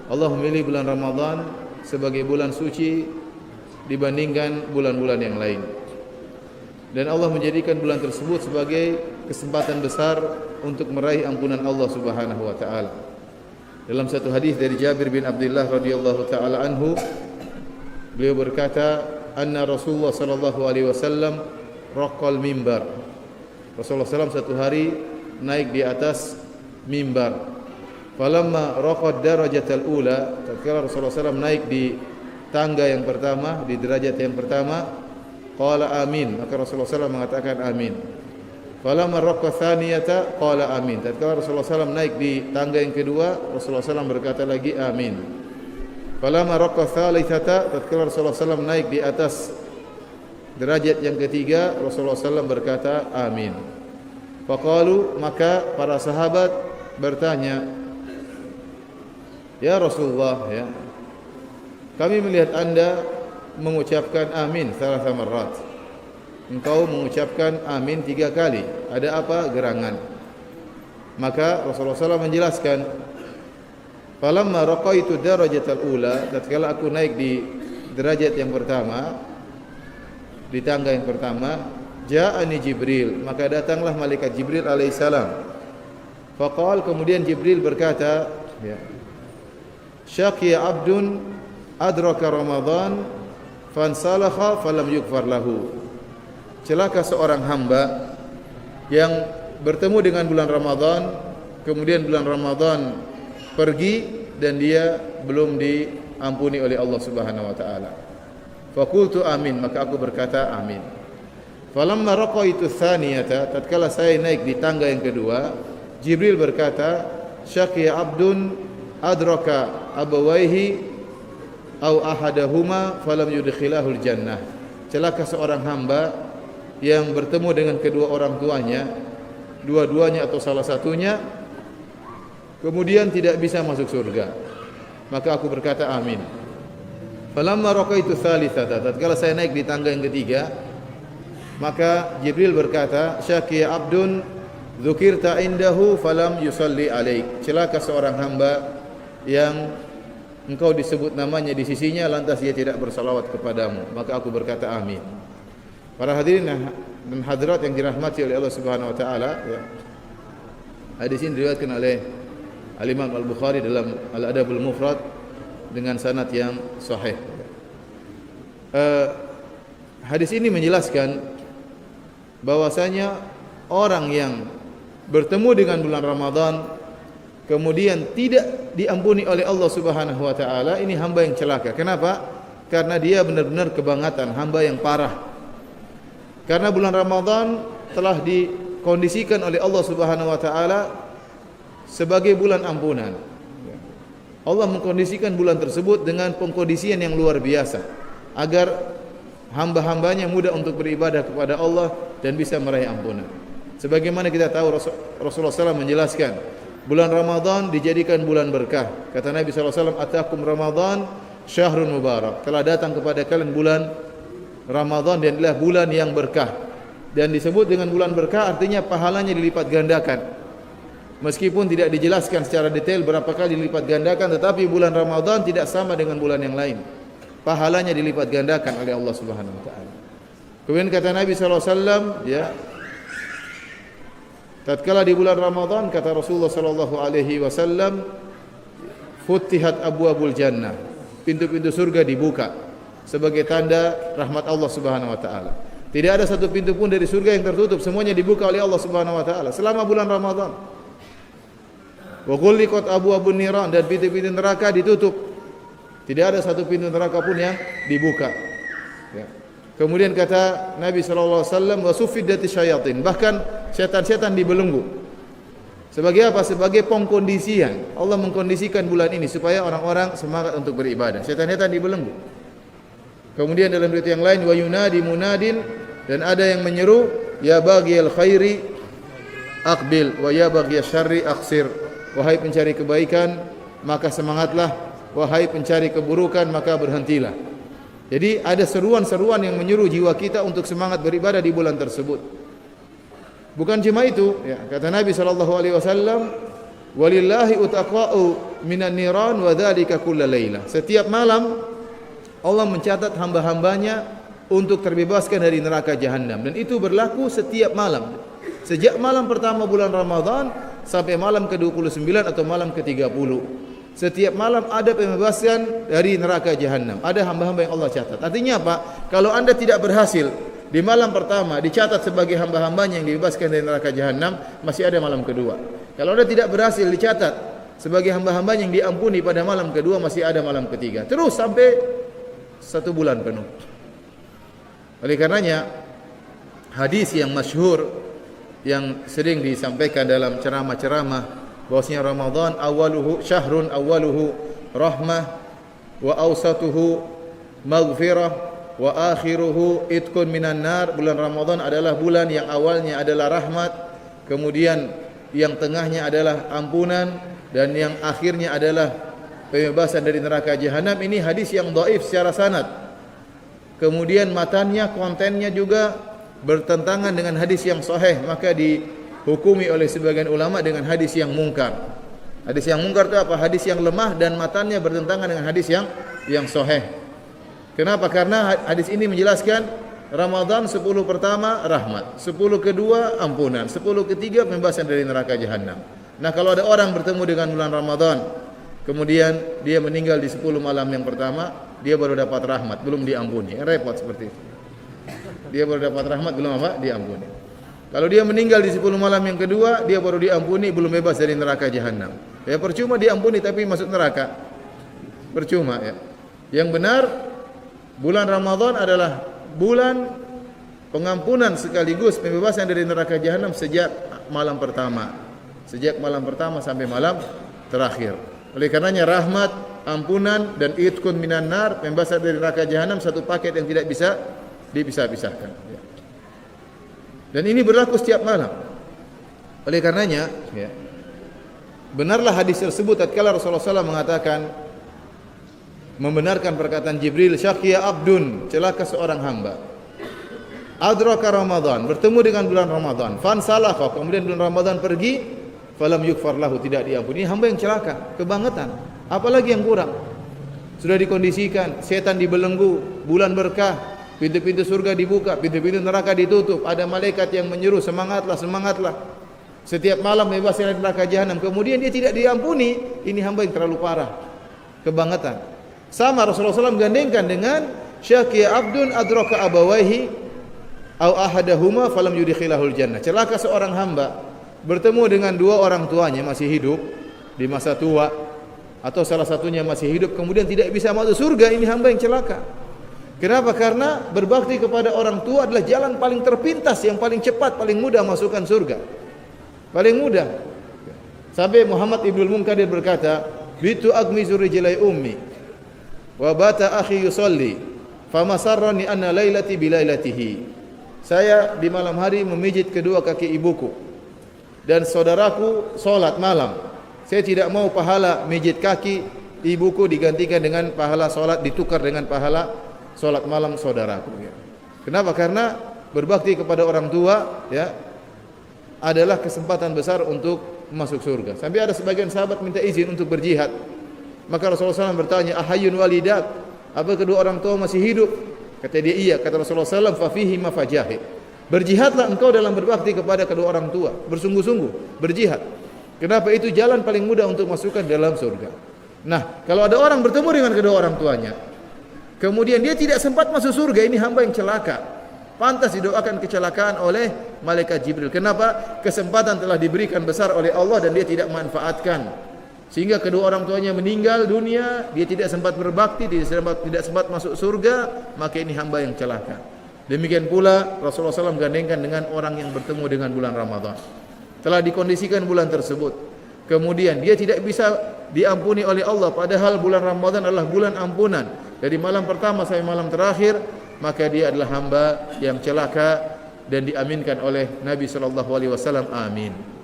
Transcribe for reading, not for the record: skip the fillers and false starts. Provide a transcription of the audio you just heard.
Allah memilih bulan Ramadan sebagai bulan suci dibandingkan bulan-bulan yang lain. Dan Allah menjadikan bulan tersebut sebagai kesempatan besar untuk meraih ampunan Allah Subhanahu wa taala. Dalam satu hadis dari Jabir bin Abdullah radhiyallahu taala anhu, beliau berkata, "Anna Rasulullah sallallahu alaihi wasallam raqal mimbar." Rasulullah SAW satu hari naik di atas mimbar. Falamma raqad darajatal ula, tatkala Rasulullah SAW naik di tangga yang pertama, di derajat yang pertama, qala amin, maka Rasulullah SAW mengatakan amin. Falamma raqa tsaniyata qala amin, tatkala Rasulullah SAW naik di tangga yang kedua, Rasulullah SAW berkata lagi amin. Falamma raqa tsalitsata, tatkala Rasulullah SAW naik di atas derajat yang ketiga, Rasulullah SAW berkata amin. Faqalu, maka para sahabat bertanya, ya Rasulullah, ya, kami melihat Anda mengucapkan amin thalatha marrat. Engkau mengucapkan amin 3 kali. Ada apa gerangan? Maka Rasulullah SAW menjelaskan, falamma raqaitu darajatal ula, tatkala aku naik di derajat yang pertama, di tangga yang pertama, ja'ani Jibril, maka datanglah malaikat Jibril alaihissalam. Faqal, kemudian Jibril berkata, ya, syaqiya abdun adraka Ramadan fansalakha falam yukfar lahu. Celaka seorang hamba yang bertemu dengan bulan Ramadan, kemudian bulan Ramadan pergi dan dia belum diampuni oleh Allah Subhanahu wa taala. Faqultu amin, maka aku berkata amin. Falamma raqaitu tsaniyata, tatkala saya naik di tangga yang kedua, Jibril berkata, syaqiya abdun adraka abawaihi au ahadahuma falam yudkhilahul jannah. Celaka seorang hamba yang bertemu dengan kedua orang tuanya, dua-duanya atau salah satunya, kemudian tidak bisa masuk surga. Maka aku berkata amin. Falamma raqaitu tsalitsata, tatkala saya naik di tangga yang ketiga, maka Jibril berkata, syaqiya abdun dzukirta indahu falam yusalli alaik. Celaka seorang hamba yang engkau disebut namanya di sisinya, lantas dia tidak bersalawat kepadamu. Maka aku berkata amin. Para hadirin dan hadirat yang dirahmati oleh Allah Subhanahu wa taala, ya, hadis ini diriwayatkan oleh Al-Imam Al-Bukhari dalam Al-Adabul Mufrad dengan sanad yang sahih. Hadis ini menjelaskan bahwasanya orang yang bertemu dengan bulan Ramadan kemudian tidak diampuni oleh Allah Subhanahu wa taala, ini hamba yang celaka. Kenapa? Karena dia benar-benar kebangetan, hamba yang parah. Karena bulan Ramadan telah dikondisikan oleh Allah Subhanahu wa taala sebagai bulan ampunan. Allah mengkondisikan bulan tersebut dengan pengkondisian yang luar biasa agar hamba-hambanya mudah untuk beribadah kepada Allah dan bisa meraih ampunan. Sebagaimana kita tahu Rasulullah SAW menjelaskan, bulan Ramadan dijadikan bulan berkah. Kata Nabi SAW, atakum Ramadan syahrun mubarak. Telah datang kepada kalian bulan Ramadan dan adalah bulan yang berkah. Dan disebut dengan bulan berkah artinya pahalanya dilipat gandakan. Meskipun tidak dijelaskan secara detail berapa kali dilipat gandakan, tetapi bulan Ramadan tidak sama dengan bulan yang lain. Pahalanya dilipat gandakan oleh Allah Subhanahu wa taala. Kemudian kata Nabi sallallahu alaihi wasallam, ya, tatkala di bulan Ramadan, kata Rasulullah sallallahu alaihi wasallam, futihat abwabul jannah. Pintu-pintu surga dibuka sebagai tanda rahmat Allah Subhanahu wa taala. Tidak ada satu pintu pun dari surga yang tertutup, semuanya dibuka oleh Allah Subhanahu wa taala selama bulan Ramadan. Wa ghulliqat abwabun niran, dan pintu-pintu neraka ditutup. Tidak ada satu pintu neraka pun yang dibuka. Ya. Kemudian kata Nabi sallallahu alaihi wasallam, wa suffidatis syayatin, bahkan setan-setan dibelenggu. Sebagai apa? Sebagai pengkondisian. Allah mengkondisikan bulan ini supaya orang-orang semangat untuk beribadah. Setan-setan dibelenggu. Kemudian dalam riwayat yang lain, wa yunadi munadin, dan ada yang menyeru, ya baghiyal khairi aqbil wa ya baghiyasy syarri aqsir. Wahai pencari kebaikan, maka semangatlah. Wahai pencari keburukan, maka berhentilah. Jadi ada seruan-seruan yang menyuruh jiwa kita untuk semangat beribadah di bulan tersebut. Bukan cuma itu, ya, kata Nabi sallallahu alaihi wasallam, Walillahi utaqa'u minan niran wa dzalika kulla lailah. Setiap malam Allah mencatat hamba-hambanya untuk terbebaskan dari neraka jahanam, dan itu berlaku setiap malam. Sejak malam pertama bulan Ramadan sampai malam ke-29 atau malam ke-30. Setiap malam ada pembebasan dari neraka jahanam. Ada hamba-hamba yang Allah catat. Artinya apa? Kalau Anda tidak berhasil di malam pertama dicatat sebagai hamba-hambanya yang dibebaskan dari neraka jahanam, masih ada malam kedua. Kalau Anda tidak berhasil dicatat sebagai hamba-hambanya yang diampuni pada malam kedua, masih ada malam ketiga. Terus sampai 1 bulan penuh. Oleh karenanya hadis yang masyhur yang sering disampaikan dalam ceramah-ceramah bahwasanya Ramadan awaluhu syahrun awaluhu rahmah wa awsatuhu maghfirah wa akhiruhu itqun minan nar. Bulan Ramadan adalah bulan yang awalnya adalah rahmat, kemudian yang tengahnya adalah ampunan, dan yang akhirnya adalah pembebasan dari neraka jahanam. Ini hadis yang dhaif secara sanad. Kemudian matanya, kontennya juga bertentangan dengan hadis yang sahih, maka dihukumi oleh sebagian ulama dengan hadis yang mungkar. Hadis yang mungkar itu apa? Hadis yang lemah dan matanya bertentangan dengan hadis yang sahih. Kenapa? Karena hadis ini menjelaskan Ramadan 10 pertama rahmat, 10 kedua ampunan, 10 ketiga pembebasan dari neraka jahanam. Nah, kalau ada orang bertemu dengan bulan Ramadan, kemudian dia meninggal di 10 malam yang pertama, dia baru dapat rahmat, belum diampuni. Repot seperti itu. Dia baru dapat rahmat, belum apa? Diampuni. Kalau dia meninggal di 10 malam yang kedua, dia baru diampuni, belum bebas dari neraka jahanam. Ya percuma diampuni tapi masuk neraka. Percuma ya. Yang benar, bulan Ramadan adalah bulan pengampunan sekaligus pembebasan dari neraka jahanam sejak malam pertama. Sejak malam pertama sampai malam terakhir. Oleh karenanya rahmat, ampunan, dan itqun minan nar, pembebasan dari neraka jahanam, satu paket yang tidak bisa dipisah-pisahkan. Dan ini berlaku setiap malam. Oleh karenanya, benarlah hadis tersebut tatkala Rasulullah SAW mengatakan, membenarkan perkataan Jibril, syaqiya abdun, celaka seorang hamba. Adraka Ramadan, bertemu dengan bulan Ramadan, fansalakha, kemudian bulan Ramadan pergi, falam yukfar lahu, tidak diampuni. Hamba yang celaka, kebangetan. Apalagi yang kurang? Sudah dikondisikan, setan dibelenggu, bulan berkah, pintu-pintu surga dibuka, pintu-pintu neraka ditutup, ada malaikat yang menyeru, semangatlah, semangatlah. Setiap malam bebas dari neraka jahanam. Kemudian dia tidak diampuni, ini hamba yang terlalu parah, kebangetan. Sama Rasulullah SAW gandengkan dengan syaqiya abdun adraka abawaihi au ahadahuma falam yudkhilahul jannah. Celaka seorang hamba bertemu dengan dua orang tuanya masih hidup di masa tua, atau salah satunya masih hidup kemudian tidak bisa masuk surga. Ini hamba yang celaka. Kenapa? Karena berbakti kepada orang tua adalah jalan paling terpintas, yang paling cepat, paling mudah masukkan surga. Paling mudah. Sampai Muhammad Ibnul Munkadir berkata, bitu agmizu rijlai ummi wa bata akhi yusalli famasarrani anna lailati bilailatihi. Saya di malam hari memijit kedua kaki ibuku dan saudaraku salat malam. Saya tidak mau pahala mijit kaki ibuku digantikan dengan pahala salat, ditukar dengan pahala salat malam saudaraku. Kenapa? Karena berbakti kepada orang tua adalah kesempatan besar untuk masuk surga. Sampai ada sebagian sahabat minta izin untuk berjihad. Maka Rasulullah SAW bertanya, ahayun walidak, apa kedua orang tua masih hidup? Kata dia iya. Kata Rasulullah SAW, fafihi ma fajahid, berjihadlah engkau dalam berbakti kepada kedua orang tua, bersungguh-sungguh berjihad. Kenapa? Itu jalan paling mudah untuk masukkan dalam surga. Nah, kalau ada orang bertemu dengan kedua orang tuanya, kemudian dia tidak sempat masuk surga, ini hamba yang celaka. Pantas didoakan kecelakaan oleh malaikat Jibril. Kenapa? Kesempatan telah diberikan besar oleh Allah dan dia tidak memanfaatkan. Sehingga kedua orang tuanya meninggal dunia, dia tidak sempat berbakti, tidak sempat masuk surga, maka ini hamba yang celaka. Demikian pula Rasulullah SAW gandengkan dengan orang yang bertemu dengan bulan Ramadan. Telah dikondisikan bulan tersebut, kemudian dia tidak bisa diampuni oleh Allah, padahal bulan Ramadan adalah bulan ampunan. Dari malam pertama sampai malam terakhir, maka dia adalah hamba yang celaka dan diaminkan oleh Nabi SAW. Amin.